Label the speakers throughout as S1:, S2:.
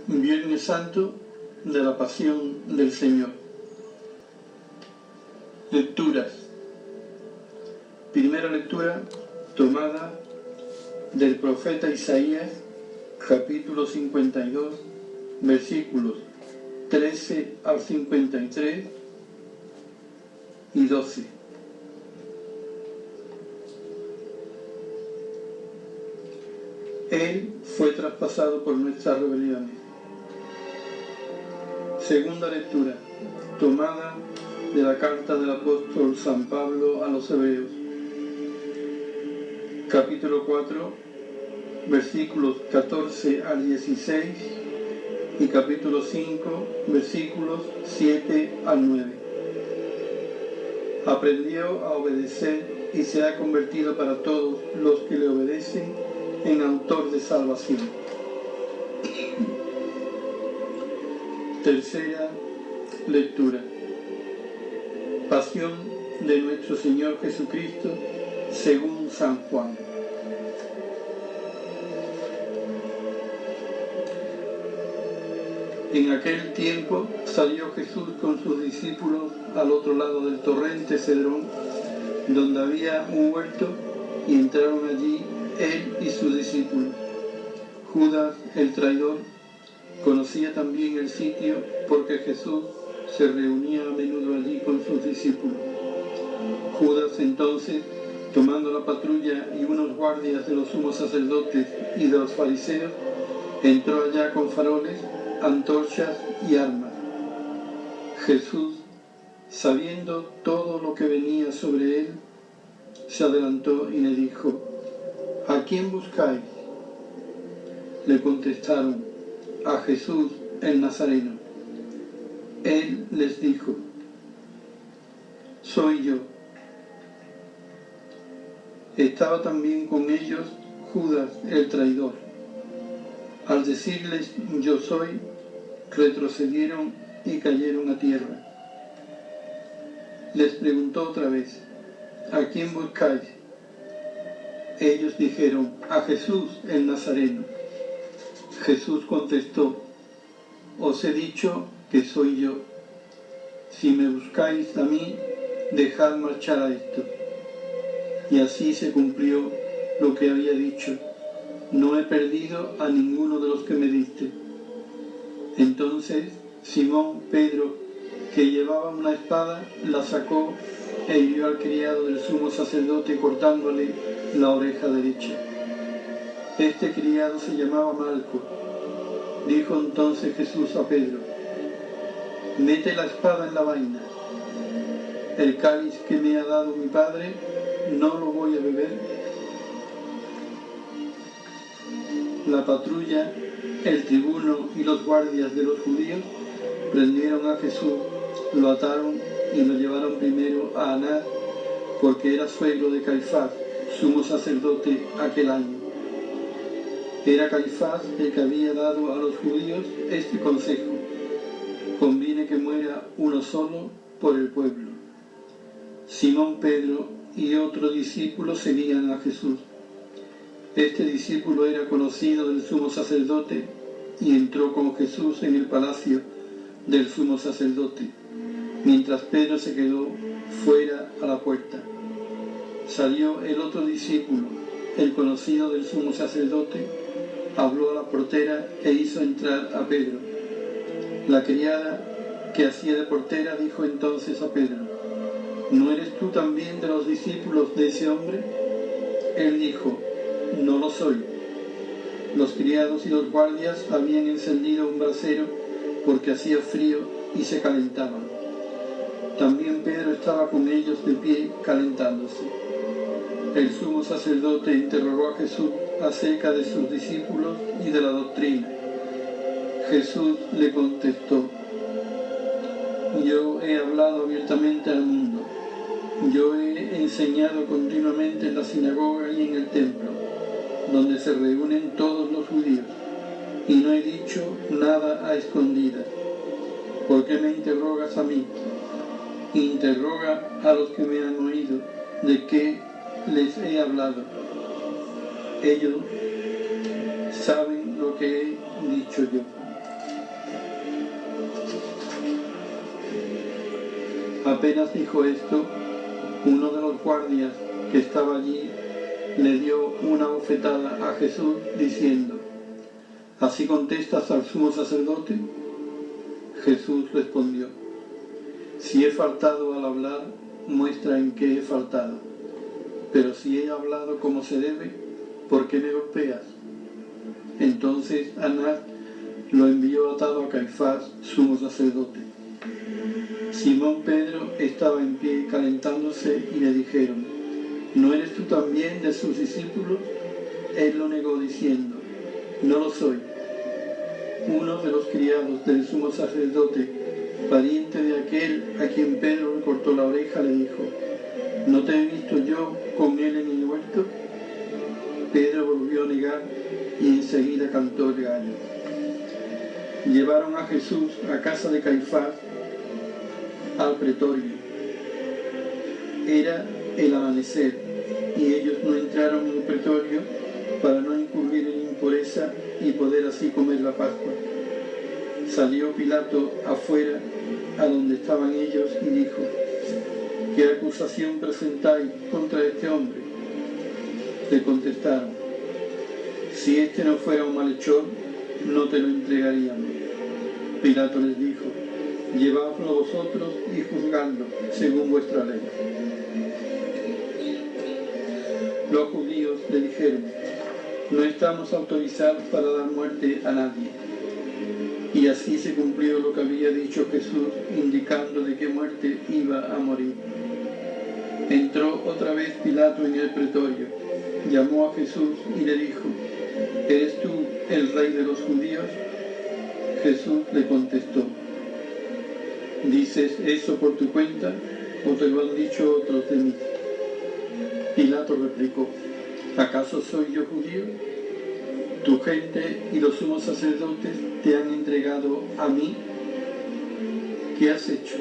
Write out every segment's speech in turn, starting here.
S1: Viernes Santo de la Pasión del Señor. Lecturas. Primera lectura tomada del profeta Isaías, capítulo 52, versículos 13 al 53 y 12. Él fue traspasado por nuestras rebeliones. Segunda lectura, tomada de la carta del apóstol San Pablo a los Hebreos, capítulo 4, versículos 14 al 16 y capítulo 5, versículos 7 al 9. Aprendió a obedecer y se ha convertido para todos los que le obedecen en autor de salvación. Tercera lectura. Pasión de nuestro Señor Jesucristo según San Juan. En aquel tiempo salió Jesús con sus discípulos al otro lado del torrente Cedrón, donde había un huerto, y entraron allí él y sus discípulos. Judas, el traidor, conocía también el sitio porque Jesús se reunía a menudo allí con sus discípulos. Judas entonces, tomando la patrulla y unos guardias de los sumos sacerdotes y de los fariseos, entró allá con faroles, antorchas y armas. Jesús, sabiendo todo lo que venía sobre él, se adelantó y le dijo: ¿A quién buscáis? Le contestaron: a Jesús el Nazareno. Él les dijo: soy yo. Estaba también con ellos Judas el traidor. Al decirles yo soy, retrocedieron y cayeron a tierra. Les preguntó otra vez: ¿a quién buscáis? Ellos dijeron: a Jesús el Nazareno. Jesús contestó: os he dicho que soy yo. Si me buscáis a mí, dejad marchar a estos. Y así se cumplió lo que había dicho: no he perdido a ninguno de los que me diste. Entonces Simón Pedro, que llevaba una espada, la sacó e hirió al criado del sumo sacerdote cortándole la oreja derecha. Este criado se llamaba Malco. Dijo entonces Jesús a Pedro: mete la espada en la vaina. El cáliz que me ha dado mi Padre, ¿no lo voy a beber? La patrulla, el tribuno y los guardias de los judíos prendieron a Jesús, lo ataron y lo llevaron primero a Anás, porque era suegro de Caifás, sumo sacerdote aquel año. Era Caifás el que había dado a los judíos este consejo: conviene que muera uno solo por el pueblo. Simón Pedro y otro discípulo seguían a Jesús. Este discípulo era conocido del sumo sacerdote y entró con Jesús en el palacio del sumo sacerdote, mientras Pedro se quedó fuera a la puerta. Salió el otro discípulo, el conocido del sumo sacerdote, habló a la portera e hizo entrar a Pedro. La criada que hacía de portera dijo entonces a Pedro: ¿no eres tú también de los discípulos de ese hombre? Él dijo: no lo soy. Los criados y los guardias habían encendido un brasero porque hacía frío y se calentaban. También Pedro estaba con ellos de pie calentándose. El sumo sacerdote interrogó a Jesús acerca de sus discípulos y de la doctrina. Jesús le contestó: yo he hablado abiertamente al mundo. Yo he enseñado continuamente en la sinagoga y en el templo, donde se reúnen todos los judíos, y no he dicho nada a escondidas. ¿Por qué me interrogas a mí? Interroga a los que me han oído de qué les he hablado. Ellos saben lo que he dicho yo. Apenas dijo esto, uno de los guardias que estaba allí le dio una bofetada a Jesús diciendo: ¿así contestas al sumo sacerdote? Jesús respondió: si he faltado al hablar, muestra en qué he faltado. Pero si he hablado como se debe, ¿por qué me golpeas? Entonces Anás lo envió atado a Caifás, sumo sacerdote. Simón Pedro estaba en pie calentándose y le dijeron: ¿no eres tú también de sus discípulos? Él lo negó diciendo: no lo soy. Uno de los criados del sumo sacerdote, pariente de aquel a quien Pedro le cortó la oreja, le dijo: ¿no te he visto yo con él en el huerto? Pedro volvió a negar y enseguida cantó el gallo. Llevaron a Jesús a casa de Caifás, al pretorio. Era el amanecer y ellos no entraron en el pretorio para no incurrir en impureza y poder así comer la Pascua. Salió Pilato afuera a donde estaban ellos y dijo: ¿qué acusación presentáis contra este hombre? Le contestaron: si este no fuera un malhechor, no te lo entregaríamos. Pilato les dijo: llevadlo vosotros y juzgadlo según vuestra ley. Los judíos le dijeron: no estamos autorizados para dar muerte a nadie. Y así se cumplió lo que había dicho Jesús, indicando de qué muerte iba a morir. Entró otra vez Pilato en el pretorio, llamó a Jesús y le dijo: ¿eres tú el rey de los judíos? Jesús le contestó: ¿dices eso por tu cuenta o te lo han dicho otros de mí? Pilato replicó: ¿acaso soy yo judío? Tu gente y los sumos sacerdotes te han entregado a mí. ¿Qué has hecho?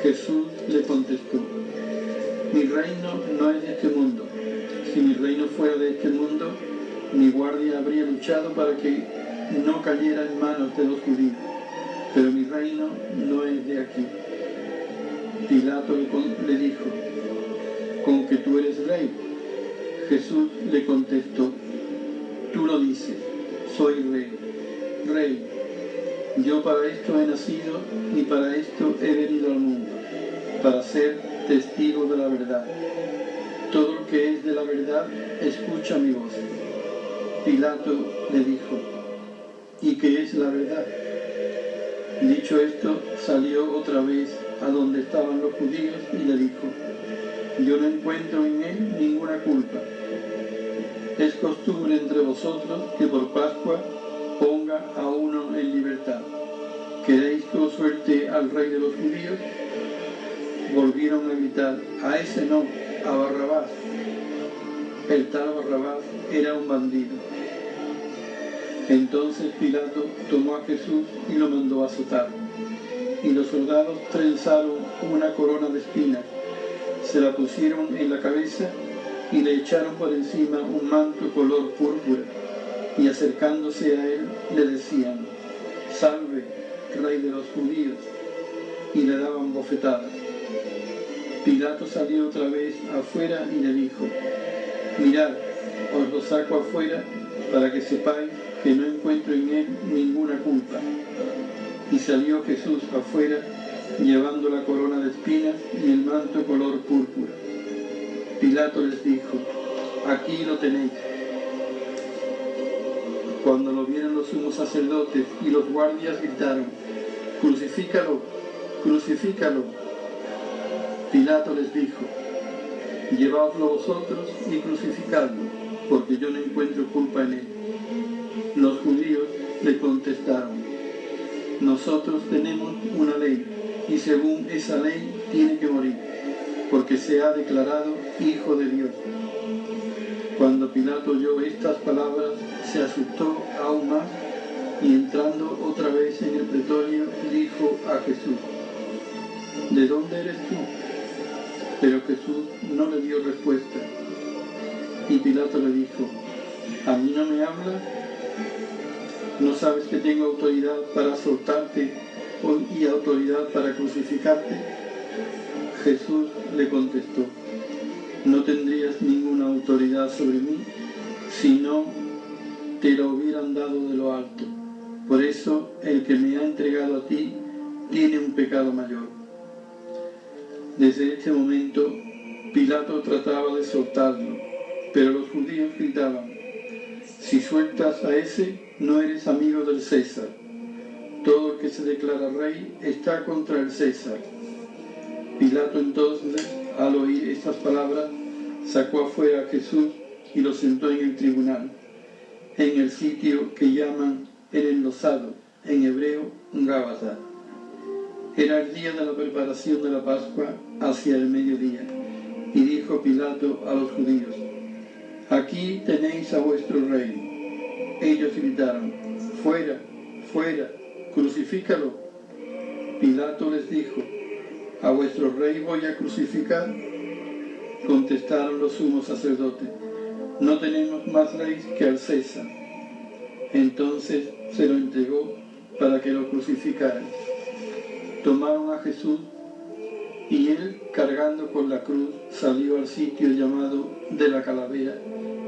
S1: Jesús le contestó: mi reino no es de este mundo. Si mi reino fuera de este mundo, mi guardia habría luchado para que no cayera en manos de los judíos. Pero mi reino no es de aquí. Pilato le dijo: ¿con que tú eres rey? Jesús le contestó: tú lo dices, soy rey. Rey, yo para esto he nacido y para esto he venido al mundo, para ser testigo de la verdad. Todo lo que es de la verdad escucha mi voz. Pilato le dijo: ¿y qué es la verdad? Dicho esto, salió otra vez a donde estaban los judíos y le dijo: yo no encuentro en él ninguna culpa. Es costumbre entre vosotros que por Pascua ponga a uno en libertad. ¿Queréis que os suelte al rey de los judíos? Volvieron a gritar: a ese no, a Barrabás. El tal Barrabás era un bandido. Entonces Pilato tomó a Jesús y lo mandó a azotar. Y los soldados trenzaron una corona de espinas, se la pusieron en la cabeza y le echaron por encima un manto color púrpura, y acercándose a él le decían: salve, rey de los judíos, y le daban bofetadas. Pilato salió otra vez afuera y le dijo: mirad, os lo saco afuera para que sepáis que no encuentro en él ninguna culpa. Y salió Jesús afuera llevando la corona de espinas y el manto color púrpura. Pilato les dijo: aquí lo tenéis. Cuando lo vieron los sumos sacerdotes y los guardias gritaron: crucifícalo, crucifícalo. Pilato les dijo: llevadlo vosotros y crucificadlo, porque yo no encuentro culpa en él. Los judíos le contestaron: nosotros tenemos una ley, y según esa ley tiene que morir, porque se ha declarado Hijo de Dios. Cuando Pilato oyó estas palabras, se asustó aún más, y entrando otra vez en el pretorio, dijo a Jesús: ¿de dónde eres tú? Pero Jesús no le dio respuesta. Y Pilato le dijo: ¿a mí no me hablas? ¿No sabes que tengo autoridad para soltarte y autoridad para crucificarte? Jesús le contestó: no tendrías ninguna autoridad sobre mí si no te la hubieran dado de lo alto. Por eso el que me ha entregado a ti tiene un pecado mayor. Desde este momento Pilato trataba de soltarlo, pero los judíos gritaban: si sueltas a ese, no eres amigo del César. Todo el que se declara rey está contra el César. Pilato entonces, al oír estas palabras, sacó afuera a Jesús y lo sentó en el tribunal, en el sitio que llaman el enlosado, en hebreo Gábata. Era el día de la preparación de la Pascua, hacia el mediodía, y dijo Pilato a los judíos: aquí tenéis a vuestro rey. Ellos gritaron: fuera, fuera, crucifícalo. Pilato les dijo: ¿a vuestro rey voy a crucificar? Contestaron los sumos sacerdotes: no tenemos más rey que al César. Entonces se lo entregó para que lo crucificaran. Tomaron a Jesús y él, cargando con la cruz, salió al sitio llamado de la calavera,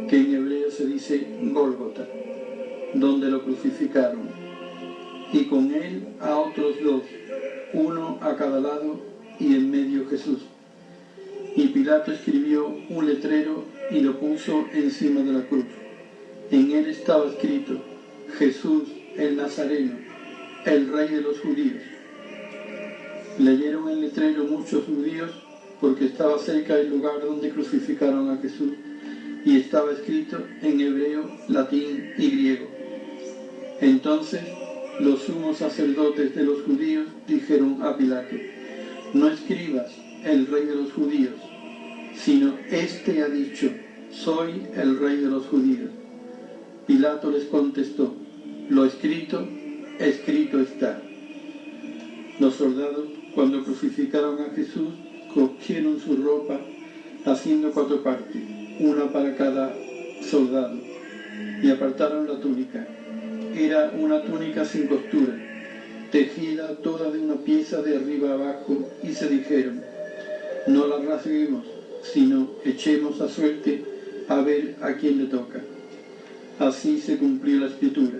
S1: que en hebreo se dice Gólgota, donde lo crucificaron, y con él a otros dos, uno a cada lado y en medio Jesús. Y Pilato escribió un letrero y lo puso encima de la cruz. En él estaba escrito: Jesús el Nazareno, el Rey de los judíos. Leyeron el letrero muchos judíos, porque estaba cerca del lugar donde crucificaron a Jesús, y estaba escrito en hebreo, latín y griego. Entonces los sumos sacerdotes de los judíos dijeron a Pilato: no escribas el Rey de los judíos, sino este ha dicho: soy el Rey de los judíos. Pilato les contestó: lo escrito, escrito está. Los soldados, cuando crucificaron a Jesús, cogieron su ropa, haciendo 4 partes, una para cada soldado, y apartaron la túnica. Era una túnica sin costura, tejida toda de una pieza de arriba abajo, y se dijeron: no la rasguemos, sino echemos a suerte a ver a quién le toca. Así se cumplió la escritura: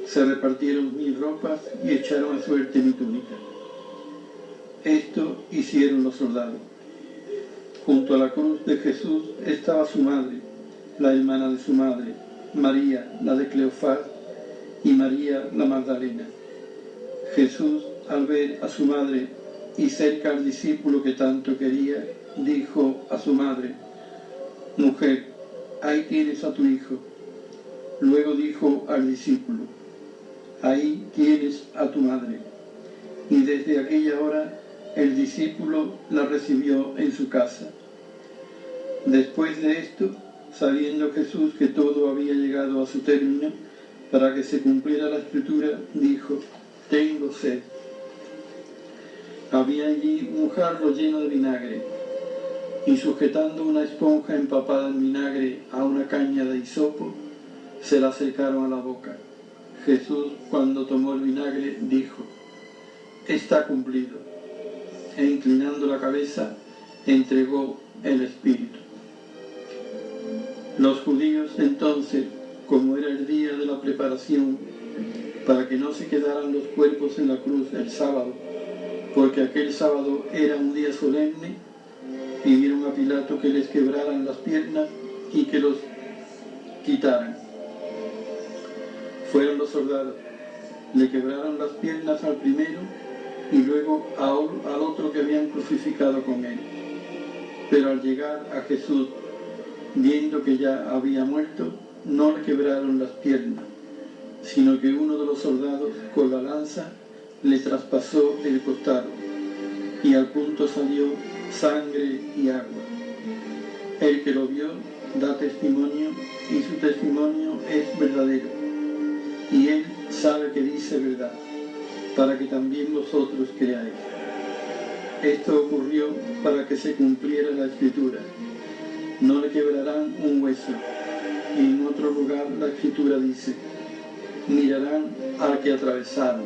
S1: se repartieron mis ropas y echaron a suerte mi túnica. Esto hicieron los soldados. Junto a la cruz de Jesús estaba su madre, la hermana de su madre, María, la de Cleofás, y María la Magdalena. Jesús, al ver a su madre y cerca al discípulo que tanto quería, dijo a su madre: mujer, ahí tienes a tu hijo. Luego dijo al discípulo: ahí tienes a tu madre. Y desde aquella hora el discípulo la recibió en su casa. Después de esto, sabiendo Jesús que todo había llegado a su término, para que se cumpliera la escritura, dijo: tengo sed. Había allí un jarro lleno de vinagre, y sujetando una esponja empapada en vinagre a una caña de hisopo, se la acercaron a la boca. Jesús, cuando tomó el vinagre, dijo: está cumplido. E inclinando la cabeza, entregó el Espíritu. Los judíos entonces, como era el día de la preparación, para que no se quedaran los cuerpos en la cruz el sábado, porque aquel sábado era un día solemne, pidieron a Pilato que les quebraran las piernas y que los quitaran. Fueron los soldados, le quebraron las piernas al primero y luego al otro que habían crucificado con él. Pero al llegar a Jesús, viendo que ya había muerto, no le quebraron las piernas, sino que uno de los soldados con la lanza le traspasó el costado, y al punto salió sangre y agua. El que lo vio da testimonio, y su testimonio es verdadero, y él sabe que dice verdad, para que también vosotros creáis. Esto ocurrió para que se cumpliera la escritura: no le quebrarán un hueso. Y en otro lugar la escritura dice: mirarán al que atravesaron.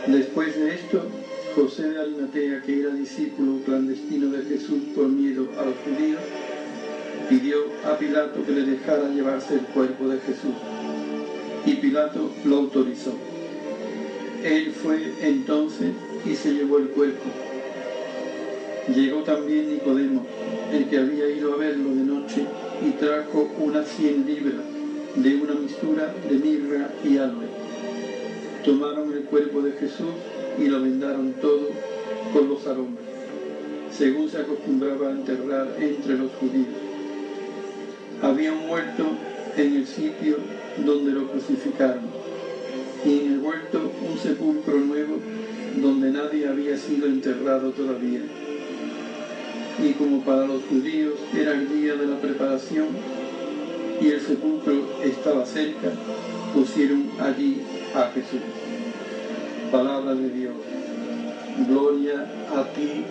S1: Después de esto, José de Arimatea, que era discípulo clandestino de Jesús por miedo a los judíos, pidió a Pilato que le dejara llevarse el cuerpo de Jesús, y Pilato lo autorizó. Él fue entonces y se llevó el cuerpo. Llegó también Nicodemo, el que había ido a verlo de noche, y trajo unas 100 libras de una mixtura de mirra y aloe. Tomaron el cuerpo de Jesús y lo vendaron todo con los aromas, según se acostumbraba a enterrar entre los judíos. Había un huerto en el sitio donde lo crucificaron, y en el huerto un sepulcro nuevo donde nadie había sido enterrado todavía. Y como para los judíos era el día de la preparación y el sepulcro estaba cerca, pusieron allí a Jesús. Palabra de Dios. Gloria a ti,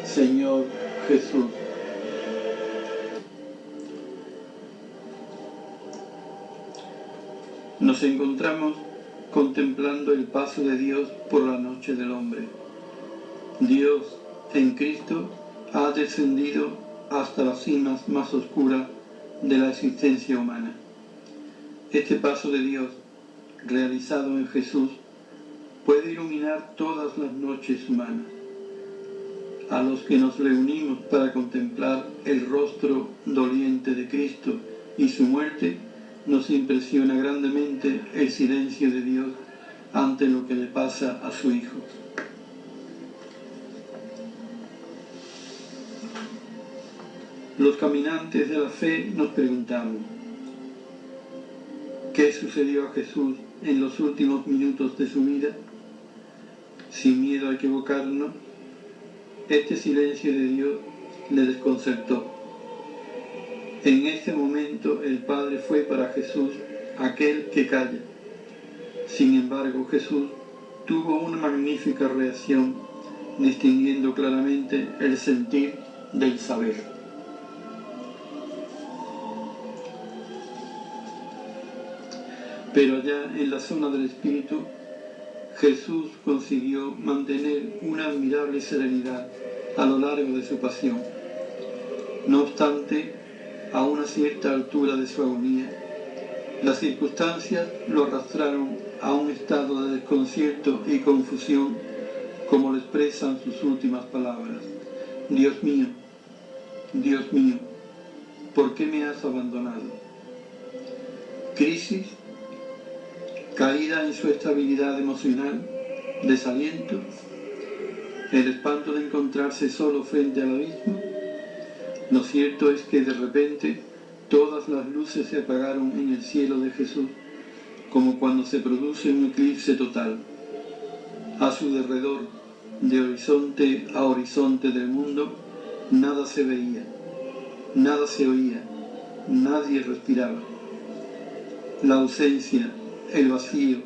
S1: Señor Jesús. Nos encontramos contemplando el paso de Dios por la noche del hombre. Dios en Cristo ha descendido hasta las cimas más oscuras de la existencia humana. Este paso de Dios, realizado en Jesús, puede iluminar todas las noches humanas. A los que nos reunimos para contemplar el rostro doliente de Cristo y su muerte, nos impresiona grandemente el silencio de Dios ante lo que le pasa a su Hijo. Los caminantes de la fe nos preguntamos, ¿qué sucedió a Jesús en los últimos minutos de su vida? Sin miedo a equivocarnos, este silencio de Dios le desconcertó. En este momento el Padre fue para Jesús aquel que calla. Sin embargo, Jesús tuvo una magnífica reacción, distinguiendo claramente el sentir del saber. Pero allá en la zona del Espíritu, Jesús consiguió mantener una admirable serenidad a lo largo de su pasión. No obstante, a una cierta altura de su agonía, las circunstancias lo arrastraron a un estado de desconcierto y confusión, como lo expresan sus últimas palabras. Dios mío, ¿por qué me has abandonado? Crisis, caída en su estabilidad emocional, desaliento, el espanto de encontrarse solo frente al abismo. Lo cierto es que de repente todas las luces se apagaron en el cielo de Jesús, como cuando se produce un eclipse total. A su derredor, de horizonte a horizonte del mundo, nada se veía, nada se oía, nadie respiraba. La ausencia, el vacío,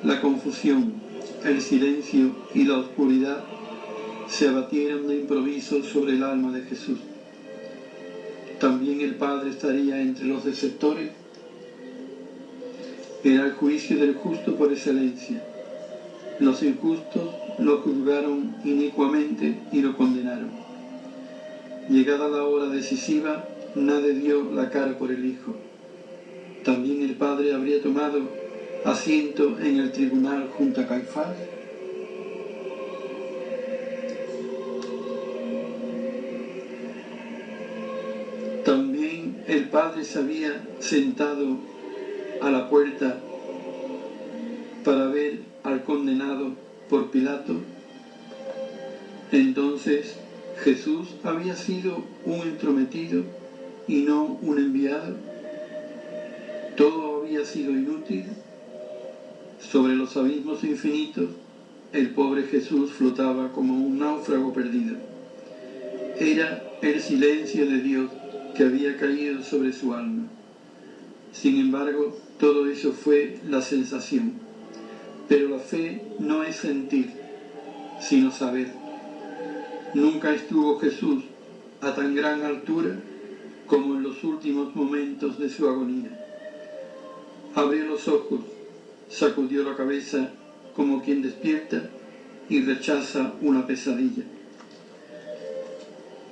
S1: la confusión, el silencio y la oscuridad se abatieron de improviso sobre el alma de Jesús. ¿También el Padre estaría entre los desertores? Era el juicio del justo por excelencia. Los injustos lo juzgaron inicuamente y lo condenaron. Llegada la hora decisiva, nadie dio la cara por el Hijo. ¿También el Padre habría tomado asiento en el tribunal junto a Caifás? También el Padre se había sentado a la puerta para ver al condenado por Pilato. Entonces, ¿Jesús había sido un entrometido y no un enviado? ¿Todo había sido inútil? Sobre los abismos infinitos, el pobre Jesús flotaba como un náufrago perdido. Era el silencio de Dios que había caído sobre su alma. Sin embargo, todo eso fue la sensación. Pero la fe no es sentir, sino saber. Nunca estuvo Jesús a tan gran altura como en los últimos momentos de su agonía. Abrió los ojos, sacudió la cabeza como quien despierta y rechaza una pesadilla.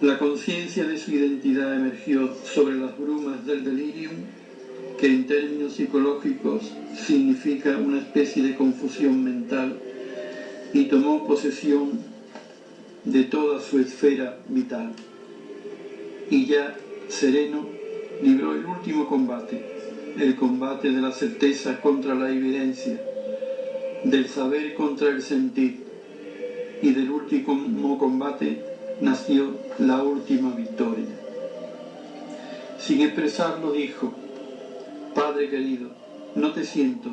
S1: La conciencia de su identidad emergió sobre las brumas del delirium, que en términos psicológicos significa una especie de confusión mental, y tomó posesión de toda su esfera vital. Y ya, sereno, libró el último combate, el combate de la certeza contra la evidencia, del saber contra el sentir, y del último combate nació la última victoria. Sin expresarlo dijo: Padre querido, no te siento,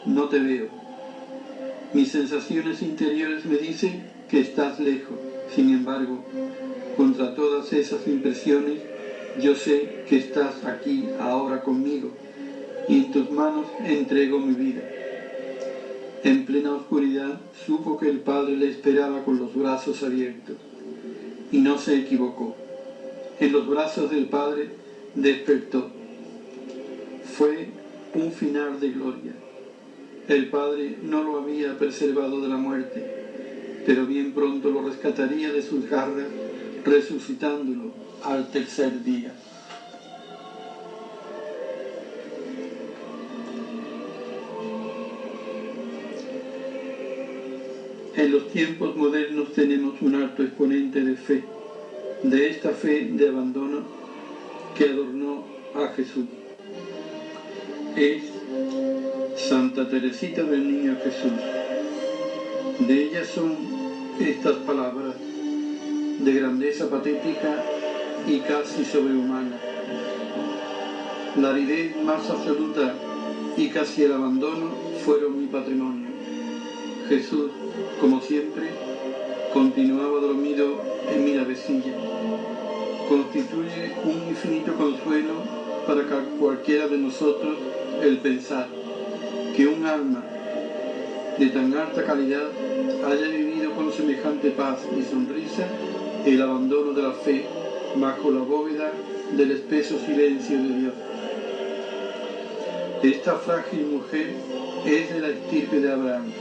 S1: no te veo. Mis sensaciones interiores me dicen que estás lejos. Sin embargo, contra todas esas impresiones, yo sé que estás aquí ahora conmigo, y en tus manos entrego mi vida. En plena oscuridad supo que el Padre le esperaba con los brazos abiertos, y no se equivocó. En los brazos del Padre despertó. Fue un final de gloria. El Padre no lo había preservado de la muerte, pero bien pronto lo rescataría de sus garras, resucitándolo al tercer día. En los tiempos modernos tenemos un alto exponente de fe, de esta fe de abandono que adornó a Jesús. Es Santa Teresita del Niño Jesús. De ella son estas palabras de grandeza patética y casi sobrehumana. La aridez más absoluta y casi el abandono fueron mi patrimonio. Jesús, como siempre, continuaba dormido en mi navecilla. Constituye un infinito consuelo para cualquiera de nosotros el pensar que un alma de tan alta calidad haya vivido con semejante paz y sonrisa el abandono de la fe bajo la bóveda del espeso silencio de Dios. Esta frágil mujer es de la estirpe de Abraham,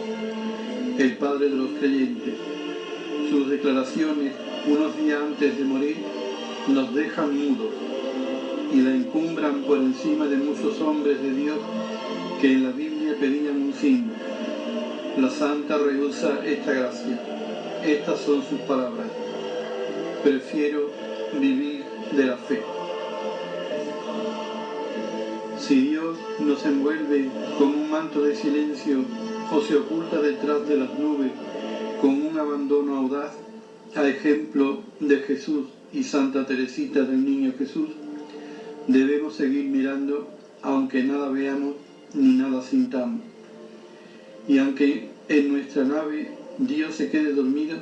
S1: el padre de los creyentes. Sus declaraciones unos días antes de morir nos dejan mudos y la encumbran por encima de muchos hombres de Dios que en la Biblia pedían un signo. La santa rehúsa esta gracia. Estas son sus palabras: prefiero vivir de la fe. Si Dios nos envuelve con un manto de silencio o se oculta detrás de las nubes con un abandono audaz, a ejemplo de Jesús y Santa Teresita del Niño Jesús, debemos seguir mirando aunque nada veamos ni nada sintamos. Y aunque en nuestra nave Dios se quede dormido,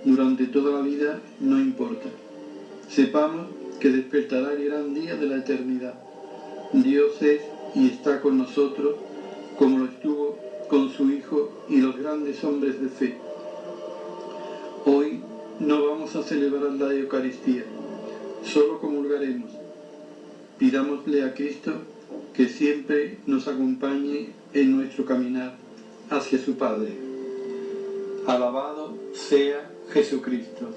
S1: durante toda la vida no importa. Sepamos que despertará el gran día de la eternidad. Dios es y está con nosotros como lo estuvo con su Hijo y los grandes hombres de fe. Hoy no vamos a celebrar la Eucaristía, solo comulgaremos. Pidámosle a Cristo que siempre nos acompañe en nuestro caminar hacia su Padre. Alabado sea Jesucristo.